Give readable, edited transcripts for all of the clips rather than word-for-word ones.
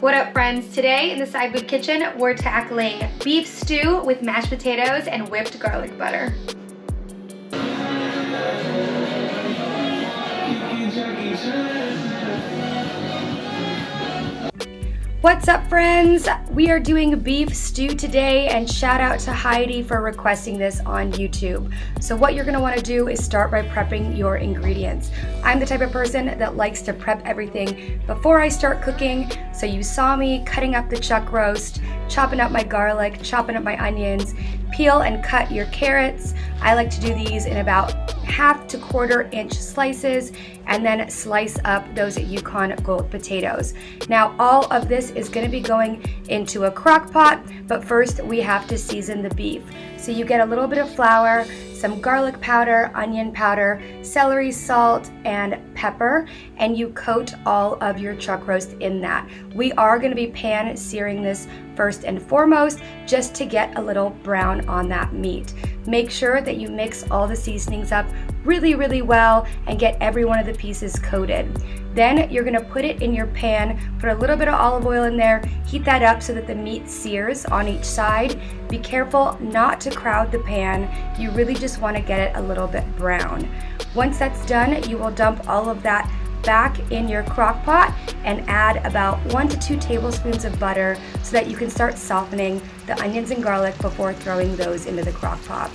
What up, friends? Today in the Sideboob kitchen, we're tackling beef stew with mashed potatoes and whipped garlic butter. What's up, friends? We are doing beef stew today, and shout out to Heidi for requesting this on YouTube. So what you're gonna wanna do is start by prepping your ingredients. I'm the type of person that likes to prep everything before I start cooking. So you saw me cutting up the chuck roast, chopping up my garlic, chopping up my onions, peel and cut your carrots. I like to do these in about 1/2 to 1/4 inch slices, and then slice up those Yukon Gold potatoes. Now all of this is going to be going into a crock pot, but first we have to season the beef. So you get a little bit of flour, some garlic powder, onion powder, celery salt, and pepper, and you coat all of your chuck roast in that. We are going to be pan searing this first and foremost, just to get a little brown on that meat. Make sure that you mix all the seasonings up really well and get every one of the pieces coated. Then you're gonna put it in your pan, put a little bit of olive oil in there, heat that up so that the meat sears on each side. Be careful not to crowd the pan. You really just wanna get it a little bit brown. Once that's done, you will dump all of that back in your crock pot and add about 1 to 2 tablespoons of butter so that you can start softening the onions and garlic before throwing those into the crock pot.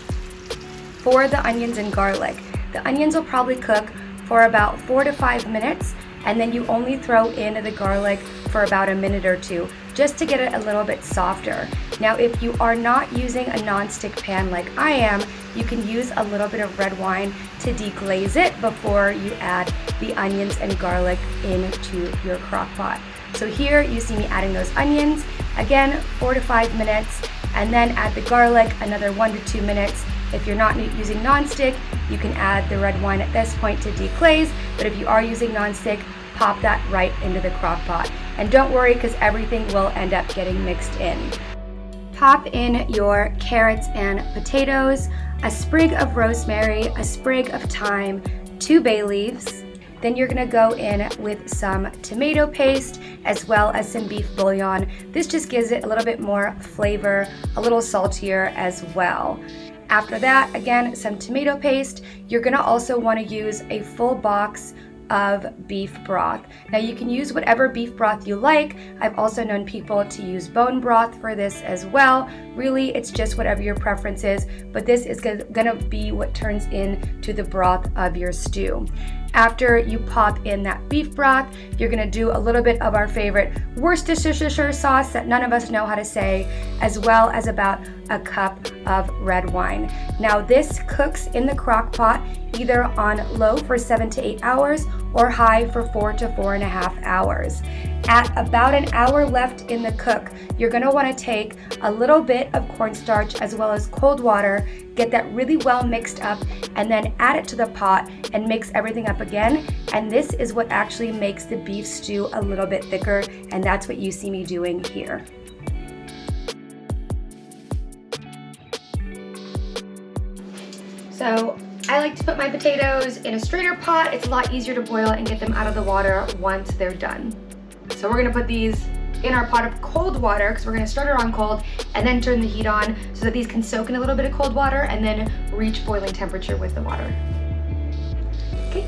For the onions and garlic, the onions will probably cook for about 4 to 5 minutes, and then you only throw in the garlic for about a minute or 2, just to get it a little bit softer. Now, if you are not using a non-stick pan like I am, you can use a little bit of red wine to deglaze it before you add the onions and garlic into your crock pot. So here you see me adding those onions, again 4 to 5 minutes, and then add the garlic another 1 to 2 minutes. If you're not using non-stick, you can add the red wine at this point to deglaze, but if you are using non-stick, pop that right into the crock pot. And don't worry, because everything will end up getting mixed in. Pop in your carrots and potatoes, a sprig of rosemary, a sprig of thyme, 2 bay leaves. Then you're gonna go in with some tomato paste as well as some beef bouillon. This just gives it a little bit more flavor, a little saltier as well. After that, again, some tomato paste. You're gonna also wanna use a full box of beef broth. Now you can use whatever beef broth you like. I've also known people to use bone broth for this as well. Really, it's just whatever your preference is, but this is gonna be what turns into the broth of your stew. After you pop in that beef broth, you're gonna do a little bit of our favorite Worcestershire sauce that none of us know how to say, as well as about a cup of red wine. Now this cooks in the crock pot either on low for 7 to 8 hours or high for 4 to 4.5 hours. At about an hour left in the cook, you're gonna wanna take a little bit of cornstarch as well as cold water, get that really well mixed up, and then add it to the pot and mix everything up again. And this is what actually makes the beef stew a little bit thicker, and that's what you see me doing here. So I like to put my potatoes in a straighter pot. It's a lot easier to boil and get them out of the water once they're done. So we're gonna put these in our pot of cold water, because we're gonna start it on cold and then turn the heat on so that these can soak in a little bit of cold water and then reach boiling temperature with the water. Okay.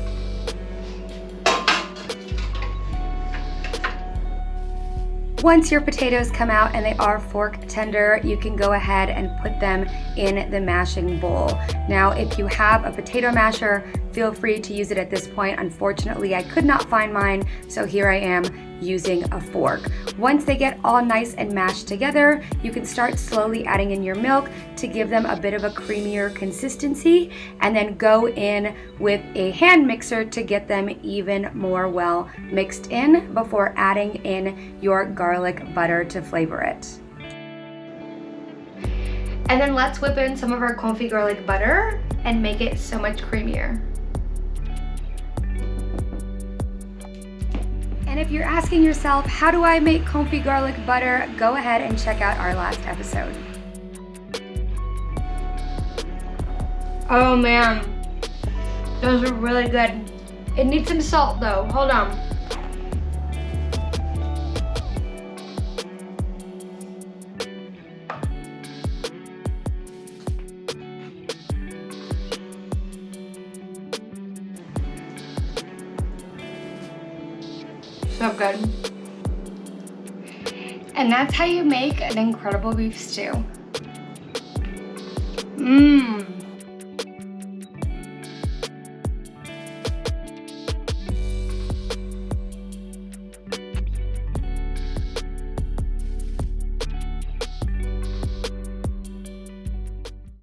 Once your potatoes come out and they are fork tender, you can go ahead and put them in the mashing bowl. Now, if you have a potato masher, feel free to use it at this point. Unfortunately, I could not find mine, so here I am using a fork. Once they get all nice and mashed together, you can start slowly adding in your milk to give them a bit of a creamier consistency, and then go in with a hand mixer to get them even more well mixed in before adding in your garlic butter to flavor it. And then let's whip in some of our confit garlic butter and make it so much creamier. And if you're asking yourself, how do I make confit garlic butter? Go ahead and check out our last episode. Oh man, those are really good. It needs some salt though, hold on. So good. And that's how you make an incredible beef stew. Mmm.